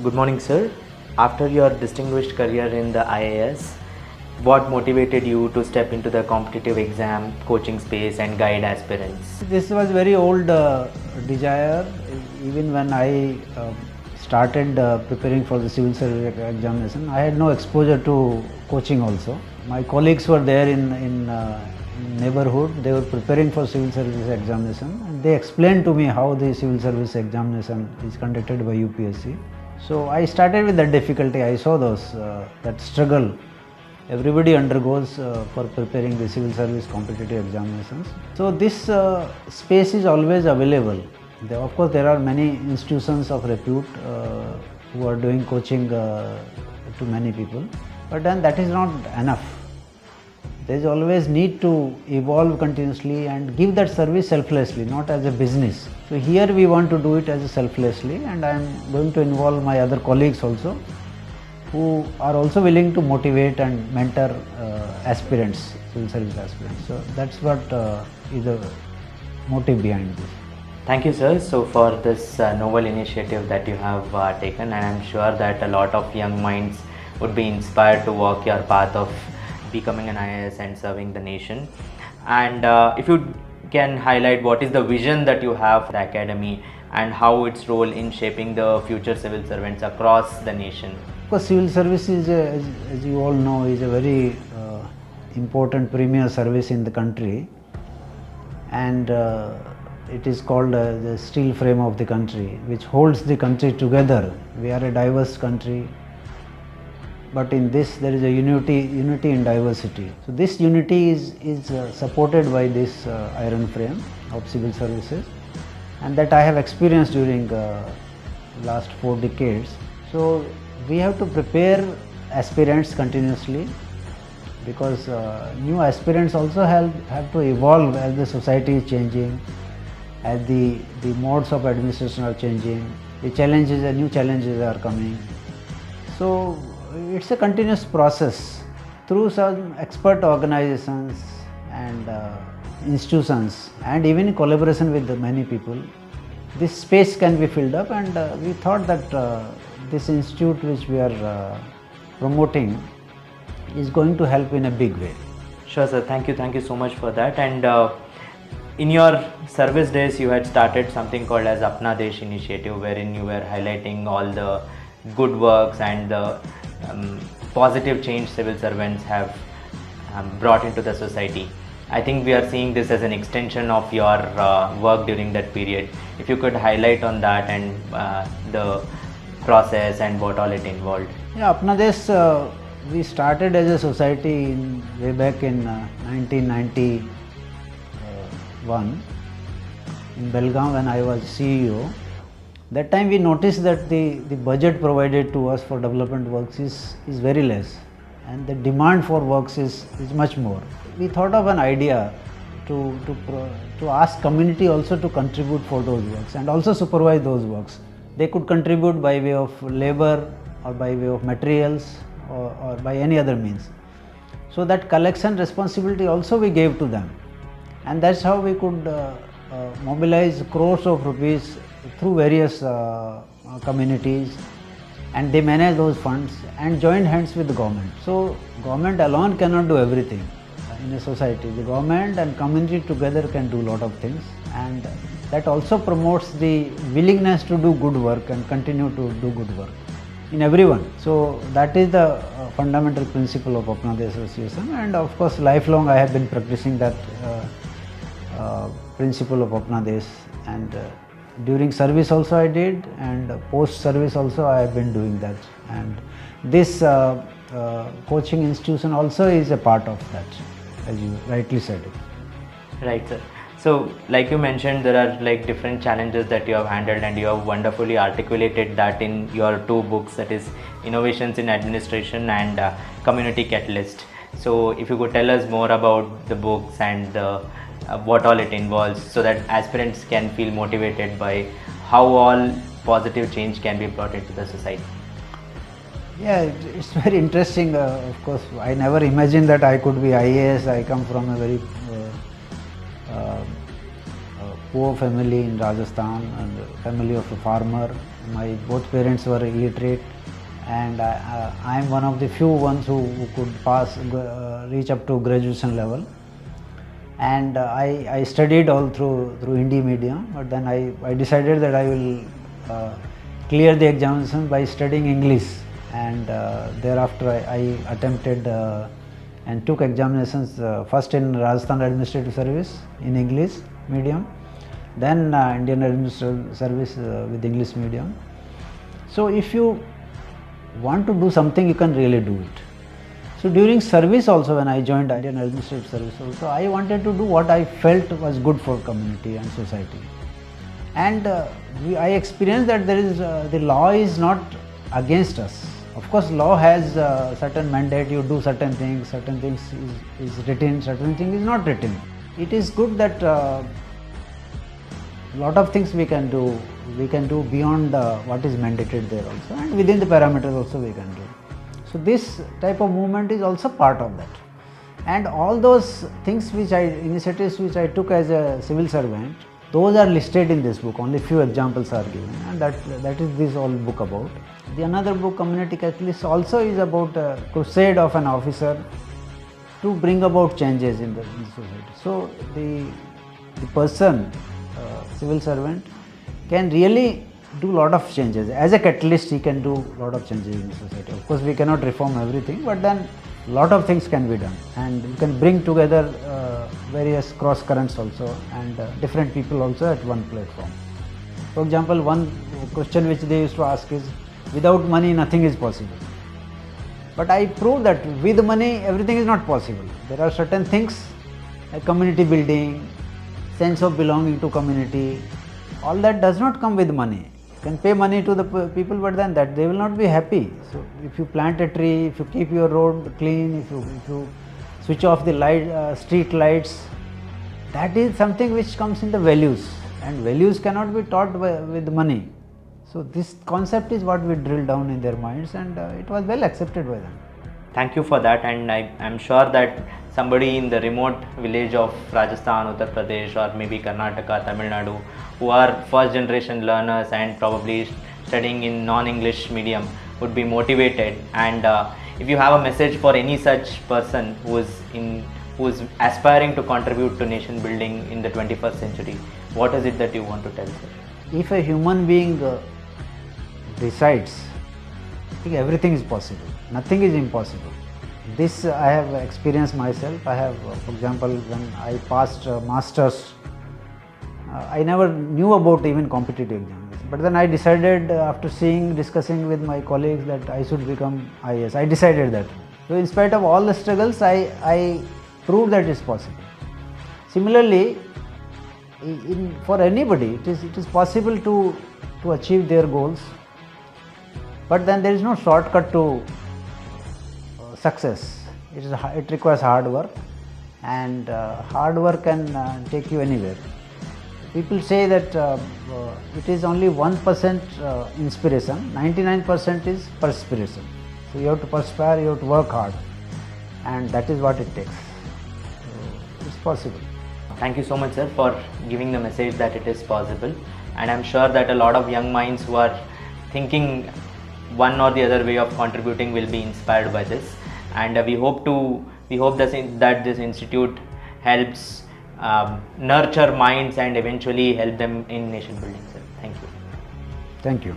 Good morning, sir. After your distinguished career in the IAS, what motivated you to step into the competitive exam, coaching space and guide aspirants? This was very old desire. Even when I started preparing for the civil service examination, I had no exposure to coaching also. My colleagues were there in neighborhood. They were preparing for civil service examination, and they explained to me how the civil service examination is conducted by UPSC. So I started with that difficulty. I saw that struggle everybody undergoes for preparing the civil service competitive examinations. So this space is always available. Of course, there are many institutions of repute who are doing coaching to many people, but then that is not enough. There is always need to evolve continuously and give that service selflessly, not as a business. So here we want to do it as a selflessly, and I am going to involve my other colleagues also, who are also willing to motivate and mentor aspirants, civil service aspirants. So that's what is the motive behind this. Thank you, sir. So for this novel initiative that you have taken, and I'm sure that a lot of young minds would be inspired to walk your path of becoming an IAS and serving the nation. And if you can highlight what is the vision that you have for the academy and how its role in shaping the future civil servants across the nation. Because civil service is, as you all know, is a very important premier service in the country, and it is called the steel frame of the country, which holds the country together. We are a diverse country, but in this there is a unity in diversity. So this unity is supported by this iron frame of civil services, and that I have experienced during last 4 decades. So we have to prepare aspirants continuously, because new aspirants also have to evolve as the society is changing, as the modes of administration are changing, the new challenges are coming. So it's a continuous process through some expert organizations and institutions, and even in collaboration with many people. This space can be filled up, and we thought that this institute which we are promoting is going to help in a big way. Sure, sir. Thank you so much for that. And in your service days, you had started something called as Apna Desh initiative, wherein you were highlighting all the good works and the positive change civil servants have brought into the society. I think we are seeing this as an extension of your work during that period. If you could highlight on that and the process and what all it involved. Yeah, Apna Desh, we started as a society way back in 1991 in Belgaum, when I was CEO. That time we noticed that the budget provided to us for development works is very less, and the demand for works is much more. We thought of an idea to ask community also to contribute for those works and also supervise those works. They could contribute by way of labor or by way of materials or by any other means. So that collection responsibility also we gave to them, and that's how we could mobilize crores of rupees through various communities, and they manage those funds and joined hands with the government. So government alone cannot do everything in a society. The government and community together can do a lot of things, and that also promotes the willingness to do good work and continue to do good work in everyone. So that is the fundamental principle of Apna Desh Association, and of course lifelong I have been practicing that principle of Apna Desh, and during service also I did, and post service also I have been doing that, and this coaching institution also is a part of that, as you rightly said it. Right, sir. So like you mentioned, there are like different challenges that you have handled, and you have wonderfully articulated that in your 2 books, that is Innovations in Administration and Community Catalyst. So if you could tell us more about the books and what all it involves, so that aspirants can feel motivated by how all positive change can be brought into the society. Yeah, it's very interesting. Of course, I never imagined that I could be IAS. I come from a very poor family in Rajasthan, and family of a farmer. My both parents were illiterate, and I am one of the few ones who could reach up to graduation level. And I studied all through Hindi medium, but then I decided that I will clear the examination by studying English, and thereafter I attempted and took examinations first in Rajasthan Administrative Service in English medium, then Indian Administrative Service with English medium. So if you want to do something, you can really do it. So during service also, when I joined Indian Administrative Service also, I wanted to do what I felt was good for community and society. And I experienced that there is the law is not against us. Of course, law has certain mandate, you do certain things is written, certain things is not written. It is good that lot of things we can do beyond what is mandated there also, and within the parameters also we can do. So this type of movement is also part of that, and all those things initiatives which I took as a civil servant, those are listed in this book. Only few examples are given, and that is this whole book about. The another book, Community Catalyst, also is about a crusade of an officer to bring about changes in the society. So the person, civil servant, can really do lot of changes. As a catalyst, he can do lot of changes in the society. Of course, we cannot reform everything, but then lot of things can be done, and you can bring together various cross currents also, and different people also at one platform. For example, one question which they used to ask is, without money nothing is possible. But I prove that with money everything is not possible. There are certain things like community building, sense of belonging to community, all that does not come with money. You can pay money to the people, but then that they will not be happy. So if you plant a tree, if you keep your road clean, if you switch off the street lights, that is something which comes in the values, and values cannot be taught with money. So this concept is what we drill down in their minds, and it was well accepted by them. Thank you for that, and I'm sure that somebody in the remote village of Rajasthan, Uttar Pradesh, or maybe Karnataka, Tamil Nadu, who are first generation learners and probably studying in non-English medium would be motivated. And if you have a message for any such person who is aspiring to contribute to nation building in the 21st century, what is it that you want to tell, sir? If a human being decides, I think everything is possible. Nothing is impossible. This I have experienced myself. I have, for example, when I passed masters, I never knew about even competitive exams. But then I decided after discussing with my colleagues that I should become IAS. I decided that. So in spite of all the struggles, I proved that it's possible. Similarly, for anybody, it is possible to achieve their goals. But then there is no shortcut to success. It requires hard work, and hard work can take you anywhere. People say that it is only 1% inspiration, 99% is perspiration. So you have to perspire, you have to work hard, and that is what it takes. So it's possible. Thank you so much, sir, for giving the message that it is possible, and I'm sure that a lot of young minds who are thinking one or the other way of contributing will be inspired by this, and we hope that this institute helps nurture minds and eventually help them in nation building, sir. Thank you. Thank you.